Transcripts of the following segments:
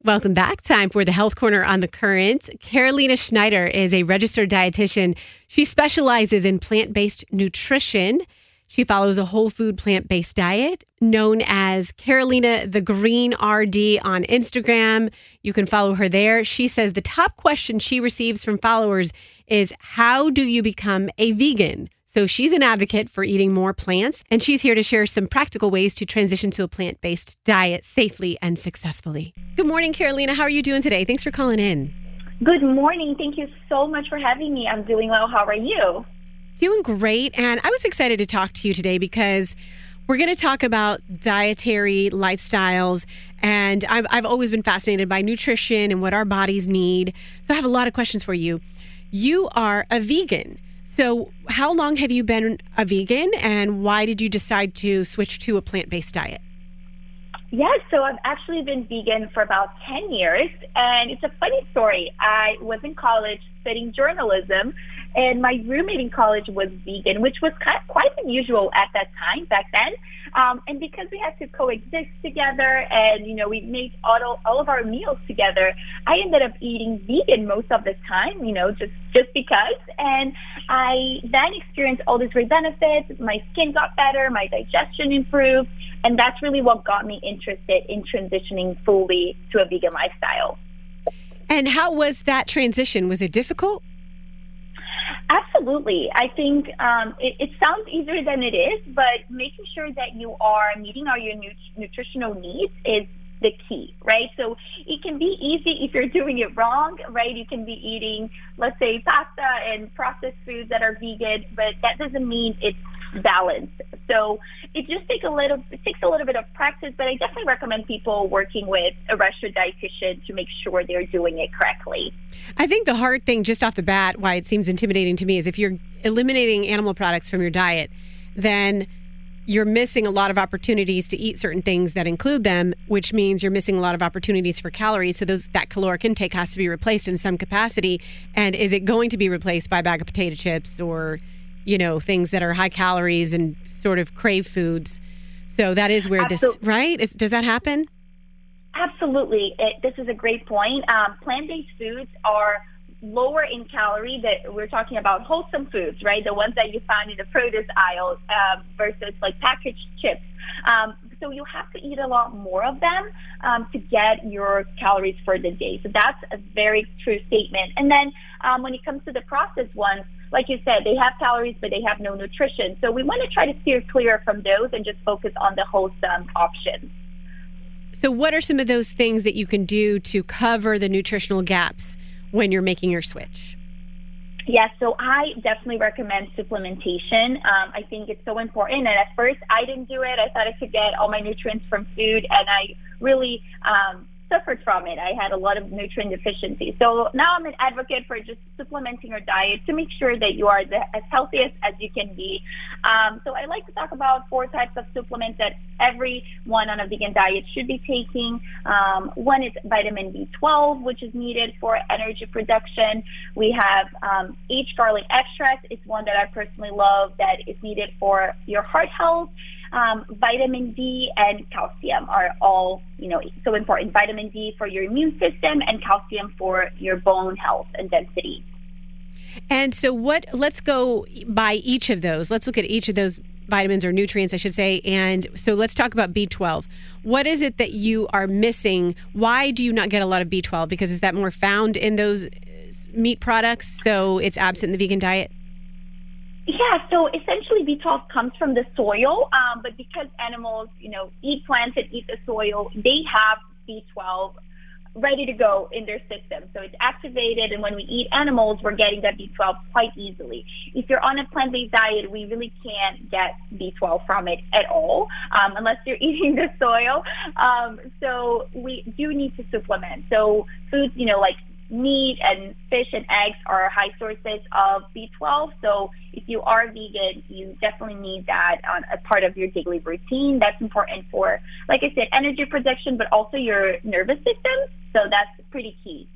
Welcome back. Time for the Health Corner on the Current. Carolina Schneider is a registered dietitian. She specializes in plant-based nutrition. She follows a whole food plant-based diet known as Carolina the Green RD on Instagram. You can follow her there. She says the top question she receives from followers is, how do you become a vegan? So she's an advocate for eating more plants, and she's here to share some practical ways to transition to a plant-based diet safely and successfully. Good morning, Carolina. How are you doing today? Thanks for calling in. Good morning. Thank you so much for having me. I'm doing well. How are you? Doing great. And I was excited to talk to you today because we're going to talk about dietary lifestyles. And I've always been fascinated by nutrition and what our bodies need. So I have a lot of questions for you. You are a vegan. So how long have you been a vegan, and why did you decide to switch to a plant-based diet? Yes, so I've actually been vegan for about 10 years, and it's a funny story. I was in college studying journalism, and my roommate in college was vegan, which was quite unusual at that time, back then. And because we had to coexist together and, we made all of our meals together, I ended up eating vegan most of the time, just because. And I then experienced all these great benefits. My skin got better, my digestion improved, and that's really what got me interested in transitioning fully to a vegan lifestyle. And how was that transition? Was it difficult? Absolutely. I think it sounds easier than it is, but making sure that you are meeting all your nutritional needs is the key, right? So it can be easy if you're doing it wrong, right? You can be eating, let's say, pasta and processed foods that are vegan, but that doesn't mean it's balanced. So it just takes a little bit of practice, but I definitely recommend people working with a registered dietitian to make sure they're doing it correctly. I think the hard thing just off the bat, why it seems intimidating to me, is if you're eliminating animal products from your diet, then you're missing a lot of opportunities to eat certain things that include them, which means you're missing a lot of opportunities for calories. So that caloric intake has to be replaced in some capacity. And is it going to be replaced by a bag of potato chips or things that are high calories and sort of crave foods? So that is where this, right? Does that happen? Absolutely. This is a great point. Plant-based foods are lower in calorie. That we're talking about wholesome foods, right? The ones that you find in the produce aisle versus like packaged chips. So you have to eat a lot more of them to get your calories for the day. So that's a very true statement. And then when it comes to the processed ones, like you said, they have calories, but they have no nutrition. So we want to try to steer clear from those and just focus on the wholesome options. So what are some of those things that you can do to cover the nutritional gaps when you're making your switch? Yes, so I definitely recommend supplementation. I think it's so important. And at first, I didn't do it. I thought I could get all my nutrients from food, and I really suffered from it. I had a lot of nutrient deficiency. So now I'm an advocate for just supplementing your diet to make sure that you are as healthiest as you can be. So I like to talk about 4 types of supplements that everyone on a vegan diet should be taking. One is vitamin B12, which is needed for energy production. We have aged garlic extract. It's one that I personally love that is needed for your heart health. Vitamin D and calcium are all, so important. Vitamin D for your immune system and calcium for your bone health and density. And so let's go by each of those. Let's look at each of those vitamins or nutrients, I should say. And so let's talk about B12. What is it that you are missing? Why do you not get a lot of B12? Because is that more found in those meat products? So it's absent in the vegan diet? Yeah, so essentially B12 comes from the soil, but because animals, eat plants and eat the soil, they have B12 ready to go in their system. So it's activated, and when we eat animals, we're getting that B12 quite easily. If you're on a plant-based diet, we really can't get B12 from it at all, unless you're eating the soil. So we do need to supplement. So foods, like meat and fish and eggs are high sources of B12. So if you are vegan, you definitely need that as part of your daily routine. That's important for, like I said, energy production, but also your nervous system. So that's pretty key.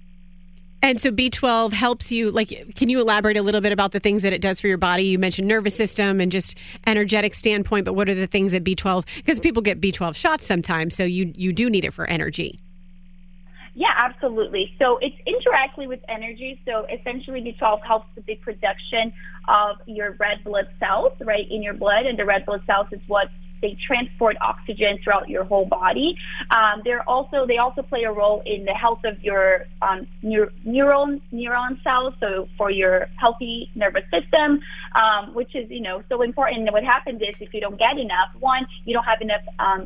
And so B12 helps you, can you elaborate a little bit about the things that it does for your body? You mentioned nervous system and just energetic standpoint, but what are the things that B12, because people get B12 shots sometimes, so you do need it for energy. Yeah, Absolutely. So it's indirectly with energy. So essentially B12 helps with the production of your red blood cells, right, in your blood. And the red blood cells is what they transport oxygen throughout your whole body. They also play a role in the health of your neuron cells, so for your healthy nervous system, which is, so important. And what happens is if you don't get enough, one, you don't have enough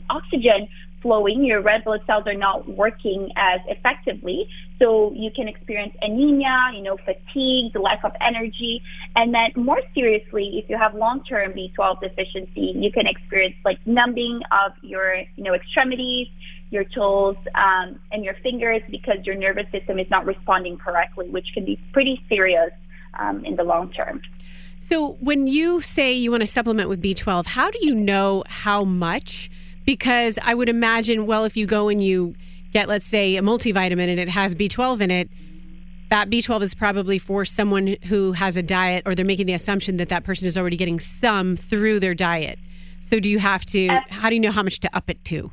oxygen flowing, your red blood cells are not working as effectively. So you can experience anemia, fatigue, the lack of energy. And then more seriously, if you have long-term B12 deficiency, you can experience like numbing of your, extremities, your toes, and your fingers because your nervous system is not responding correctly, which can be pretty serious in the long term. So when you say you want to supplement with B12, how do you know how much? Because I would imagine, well, if you go and you get, let's say, a multivitamin and it has B12 in it, that B12 is probably for someone who has a diet, or they're making the assumption that that person is already getting some through their diet. So do you have to, how do you know how much to up it to?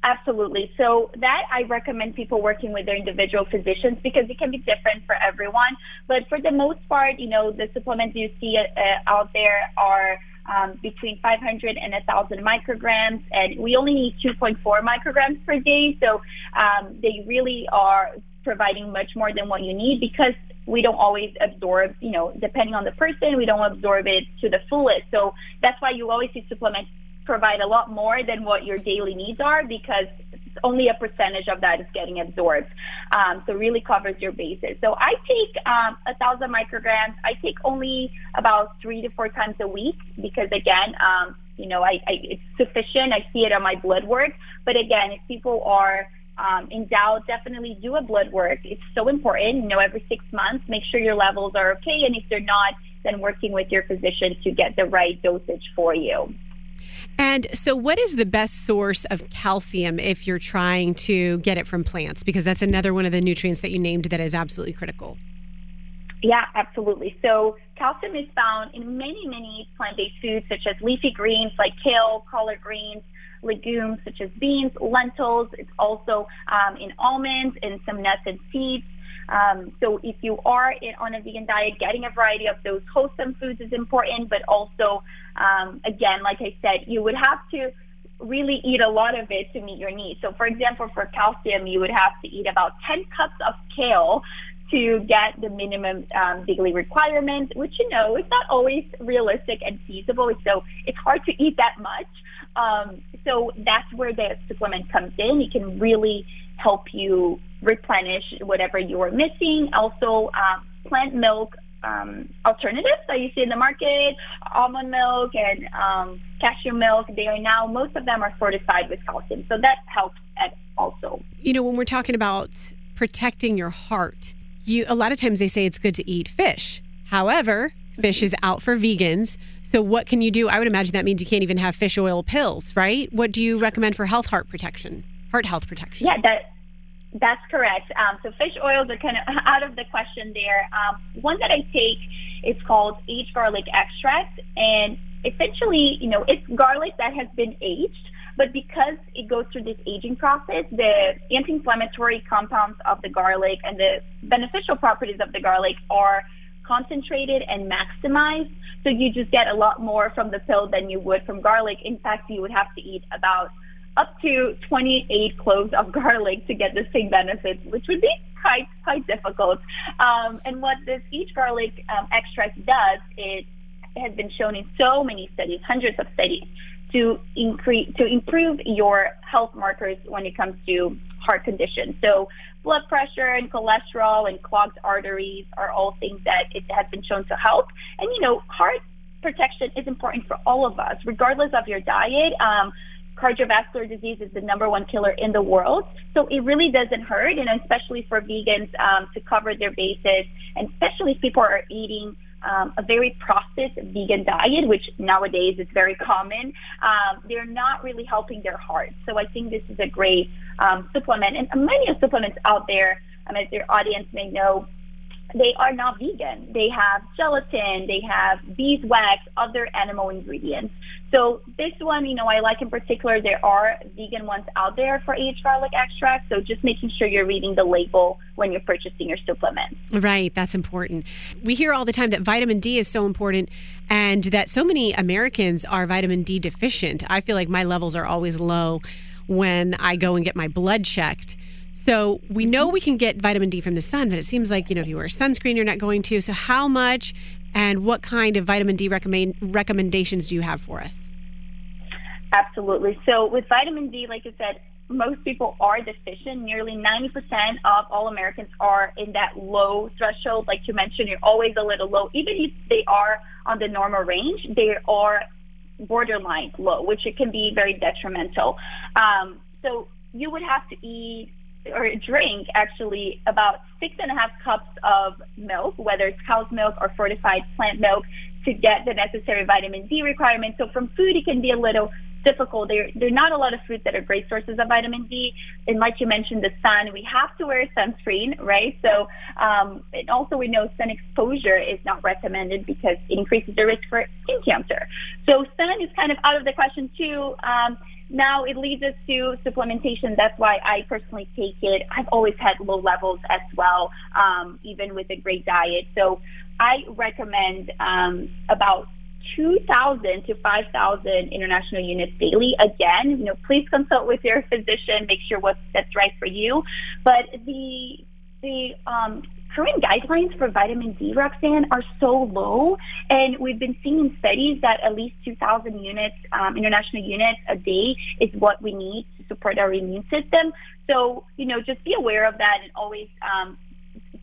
Absolutely. So that I recommend people working with their individual physicians because it can be different for everyone. But for the most part, the supplements you see out there are between 500 and 1,000 micrograms, and we only need 2.4 micrograms per day. So they really are providing much more than what you need because we don't always absorb, depending on the person, we don't absorb it to the fullest. So that's why you always see supplements provide a lot more than what your daily needs are because only a percentage of that is getting absorbed. So really covers your bases. So I take 1,000 micrograms. I take only about 3 to 4 times a week because again, it's sufficient. I see it on my blood work. But again, if people are in doubt, definitely do a blood work. It's so important, every 6 months, make sure your levels are okay. And if they're not, then working with your physician to get the right dosage for you. And so what is the best source of calcium if you're trying to get it from plants? Because that's another one of the nutrients that you named that is absolutely critical. Yeah, absolutely. So calcium is found in many, many plant-based foods, such as leafy greens like kale, collard greens, legumes such as beans, lentils. It's also in almonds and some nuts and seeds. So if you are on a vegan diet, getting a variety of those wholesome foods is important, but also, again, like I said, you would have to really eat a lot of it to meet your needs. So for example, for calcium, you would have to eat about 10 cups of kale to get the minimum daily requirement, which, is not always realistic and feasible. So it's hard to eat that much. So that's where the supplement comes in. It can really help you replenish whatever you are missing. Also, plant milk alternatives that you see in the market, almond milk and cashew milk, most of them are fortified with calcium. So that helps also. When we're talking about protecting your heart, a lot of times they say it's good to eat fish. However, fish is out for vegans. So what can you do? I would imagine that means you can't even have fish oil pills, right? What do you recommend for heart health protection? Yeah, that's correct. So fish oils are kind of out of the question there. One that I take is called aged garlic extract. And essentially, it's garlic that has been aged. But because it goes through this aging process, the anti-inflammatory compounds of the garlic and the beneficial properties of the garlic are concentrated and maximized. So you just get a lot more from the pill than you would from garlic. In fact, you would have to eat about up to 28 cloves of garlic to get the same benefits, which would be quite difficult. And what this aged garlic extract does is it has been shown in so many studies, hundreds of studies, to improve your health markers when it comes to heart conditions. So blood pressure and cholesterol and clogged arteries are all things that it has been shown to help. And, heart protection is important for all of us, regardless of your diet. Cardiovascular disease is the number one killer in the world. So it really doesn't hurt, especially for vegans to cover their bases, and especially if people are eating a very processed vegan diet, which nowadays is very common. They're not really helping their heart. So I think this is a great supplement. And many of supplements out there, as your audience may know, they are not vegan. They have gelatin, they have beeswax, other animal ingredients. So this one, I like in particular, there are vegan ones out there for aged garlic extract. So just making sure you're reading the label when you're purchasing your supplements. Right. That's important. We hear all the time that vitamin D is so important and that so many Americans are vitamin D deficient. I feel like my levels are always low when I go and get my blood checked. So we know we can get vitamin D from the sun, but it seems like, if you wear sunscreen, you're not going to. So how much and what kind of vitamin D recommendations do you have for us? Absolutely. So with vitamin D, like I said, most people are deficient. Nearly 90% of all Americans are in that low threshold. Like you mentioned, you're always a little low. Even if they are on the normal range, they are borderline low, which it can be very detrimental. So you would have to eat or drink actually about 6.5 cups of milk, whether it's cow's milk or fortified plant milk, to get the necessary vitamin D requirement. So from food, it can be a little difficult. There are not a lot of foods that are great sources of vitamin D. And like you mentioned, the sun, we have to wear sunscreen, right? So, and also we know sun exposure is not recommended because it increases the risk for skin cancer. So sun is kind of out of the question too. Now it leads us to supplementation. That's why I personally take it. I've always had low levels as well, even with a great diet. So I recommend about 2,000 to 5,000 international units daily. Again, please consult with your physician, make sure that's right for you. But the current guidelines for vitamin D, Roxanne, are so low, and we've been seeing in studies that at least 2,000 units, international units a day is what we need to support our immune system. So, just be aware of that and always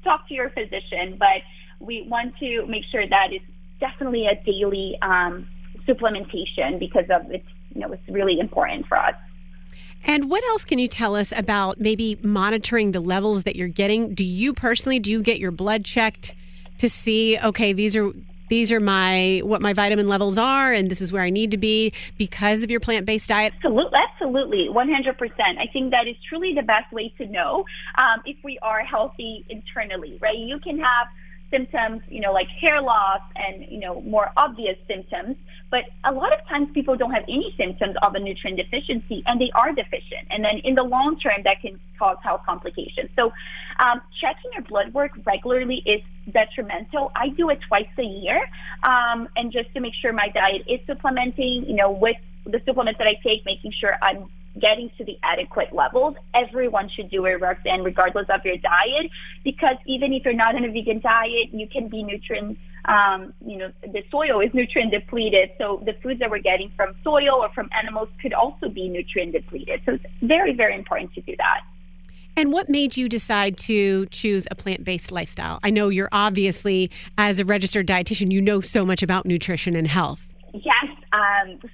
talk to your physician. But we want to make sure that it's definitely a daily supplementation because of it's really important for us. And what else can you tell us about maybe monitoring the levels that you're getting? Do you get your blood checked to see, okay, these are what my vitamin levels are, and this is where I need to be because of your plant-based diet? Absolutely, 100%. I think that is truly the best way to know if we are healthy internally, right? You can have symptoms, like hair loss and, more obvious symptoms. But a lot of times people don't have any symptoms of a nutrient deficiency and they are deficient. And then in the long term, that can cause health complications. So checking your blood work regularly is detrimental. I do it twice a year. And just to make sure my diet is supplementing, with the supplements that I take, making sure I'm getting to the adequate levels. Everyone should do it, Roxanne, regardless of your diet, because even if you're not on a vegan diet, you can be nutrient, the soil is nutrient depleted. So the foods that we're getting from soil or from animals could also be nutrient depleted. So it's very, very important to do that. And what made you decide to choose a plant-based lifestyle? I know you're obviously, as a registered dietitian, you know so much about nutrition and health. Yes.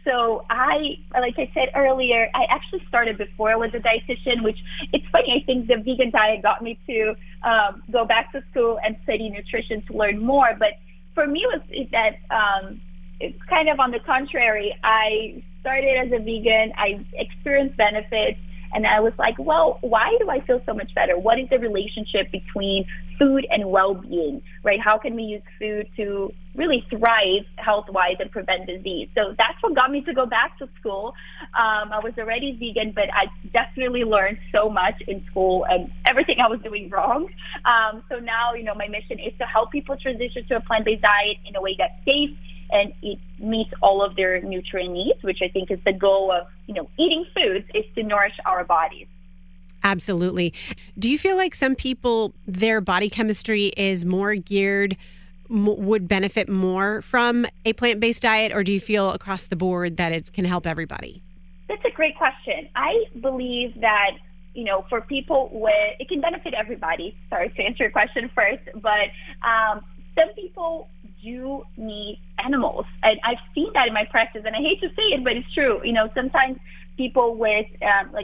So like I said earlier, I actually started before I was a dietitian, which it's funny. I think the vegan diet got me to go back to school and study nutrition to learn more. But for me, it's kind of on the contrary. I started as a vegan. I experienced benefits. And I was like, well, why do I feel so much better? What is the relationship between food and well-being, right? How can we use food to really thrive health-wise and prevent disease? So that's what got me to go back to school. I was already vegan, but I definitely learned so much in school and everything I was doing wrong. So now, my mission is to help people transition to a plant-based diet in a way that's safe and it meets all of their nutrient needs, which I think is the goal of, eating foods, is to nourish our bodies. Absolutely. Do you feel like some people, their body chemistry is more geared, would benefit more from a plant-based diet, or do you feel across the board that it can help everybody? That's a great question. I believe that, for people it can benefit everybody. Sorry to answer your question first, but some people do need animals. And I've seen that in my practice, and I hate to say it, but it's true. Sometimes people with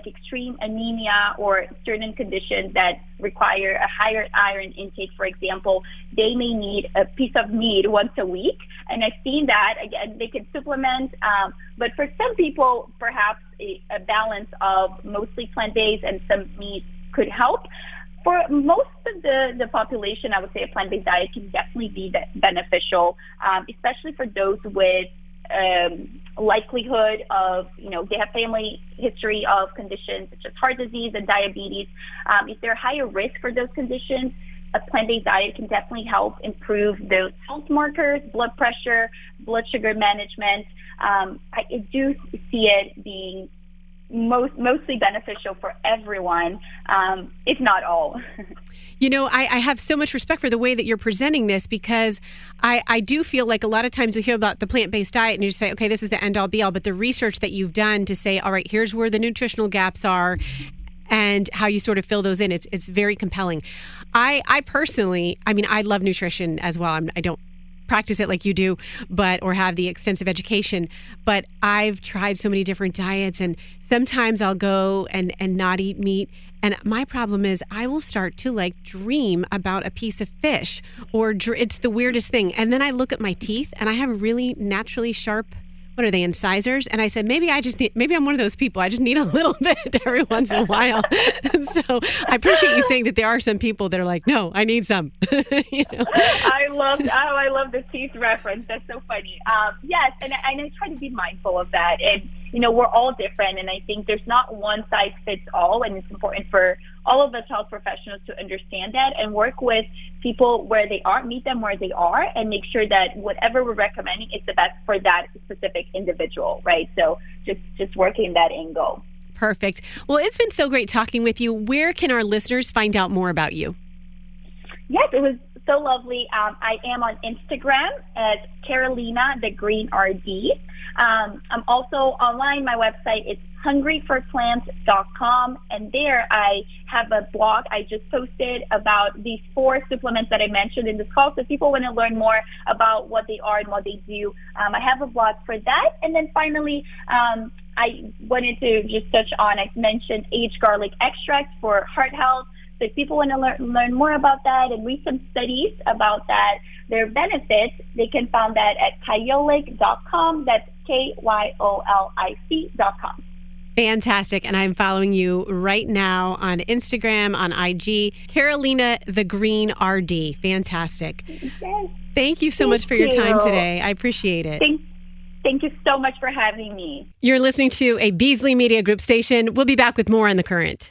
extreme anemia or certain conditions that require a higher iron intake, for example, they may need a piece of meat once a week. And I've seen that. Again, they can supplement. But for some people, perhaps a balance of mostly plant-based and some meat could help. For most of the population, I would say a plant-based diet can definitely be beneficial, especially for those with likelihood of, they have family history of conditions such as heart disease and diabetes. If they're higher risk for those conditions, a plant-based diet can definitely help improve those health markers, blood pressure, blood sugar management. I do see it being mostly beneficial for everyone, if not all. I have so much respect for the way that you're presenting this, because I do feel like a lot of times we hear about the plant-based diet and you just say, okay, this is the end-all be-all. But the research that you've done to say, all right, here's where the nutritional gaps are and how you sort of fill those in, it's very compelling. I personally, I love nutrition as well. I don't practice it like you do, or have the extensive education, but I've tried so many different diets, and sometimes I'll go and not eat meat. And my problem is I will start to dream about a piece of fish, or it's the weirdest thing. And then I look at my teeth and I have really naturally sharp, what are they, incisors? And I said, maybe I'm one of those people. I just need a little bit every once in a while. So I appreciate you saying that there are some people that are like, no, I need some. I love the teeth reference. That's so funny. Yes, and I try to be mindful of that. And we're all different, and I think there's not one size fits all, and it's important for all of us health professionals to understand that and work with people where they are, meet them where they are, and make sure that whatever we're recommending is the best for that specific individual, right? So just working that angle. Perfect. Well, it's been so great talking with you. Where can our listeners find out more about you? Yes, it was so lovely. I am on Instagram as Carolina the Green RD. I'm also online. My website is hungryforplants.com, and there I have a blog I just posted about these 4 supplements that I mentioned in this call. So if people want to learn more about what they are and what they do, I have a blog for that. And then finally, I wanted to just touch on, I mentioned aged garlic extract for heart health. So if people want to learn more about that and read some studies about that, their benefits, they can find that at kyolic.com. That's KYOLIC.com. Fantastic. And I'm following you right now on Instagram, on IG, Carolina the Green RD. Fantastic. Yes. Thank you so much for your time today. I appreciate it. Thank you so much for having me. You're listening to a Beasley Media Group station. We'll be back with more on The Current.